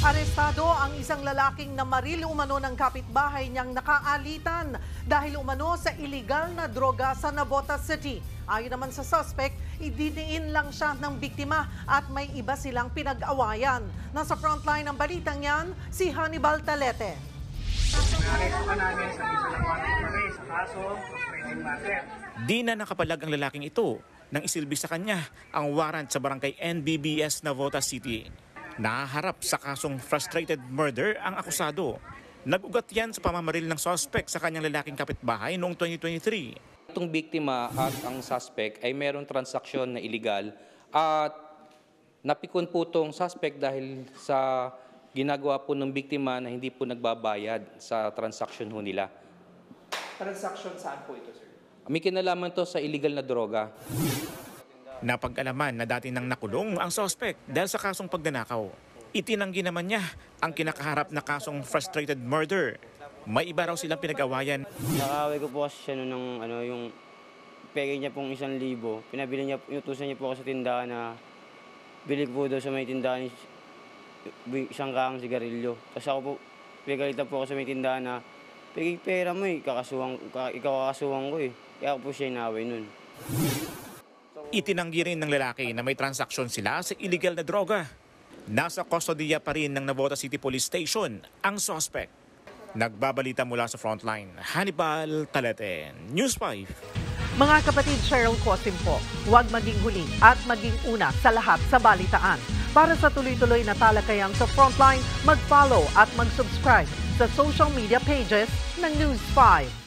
Arestado ang isang lalaking namaril umano ng kapitbahay niyang nakaalitan dahil umano sa iligal na droga sa Navotas City. Ayon naman sa suspect, idiniin lang siya ng biktima at may iba silang pinag-awayan. Nasa frontline ng balitang yan, si Hannibal Talete. Di na nakapalag ang lalaking ito nang isilbi sa kanya ang warrant sa barangay NBBS Navotas City. Nahaharap sa kasong frustrated murder ang akusado. Nag-ugat yan sa pamamaril ng suspect sa kanyang lalaking kapitbahay noong 2023. Itong biktima at ang suspect ay mayroong transaksyon na illegal at napikon po itong suspect dahil sa ginagawa po ng biktima na hindi po nagbabayad sa transaksyon ho nila. Transaction saan po ito, sir? May kinalaman to sa illegal na droga. Napag-alaman na dati nang nakulong ang suspect dahil sa kasong pagnanakaw. Itinanggi naman niya ang kinakaharap na kasong frustrated murder. May iba raw silang pinag-awayan. Nakaway ko po kasi siya nung yung peke niya pong 1,000. Pinabili niya, inutusan niya po ako sa tindahan na bili po daw sa may tindahan isang kaang sigarilyo. Tapos ako po, pinagalitan po ako sa may tindahan na pera mo ikaw kakasuhan ko eh. Kaya ako po siya inaway nun. Itinanggi rin ng lalaki na may transaksyon sila sa illegal na droga. Nasa kustodiya pa rin ng Navotas City Police Station ang suspect. Nagbabalita mula sa frontline, Hannibal Talete, News 5. Mga kapatid, Cheryl Cosim po, huwag maging huli at maging una sa lahat sa balitaan. Para sa tuloy-tuloy na talakayan sa frontline, mag-follow at mag-subscribe sa social media pages ng News 5.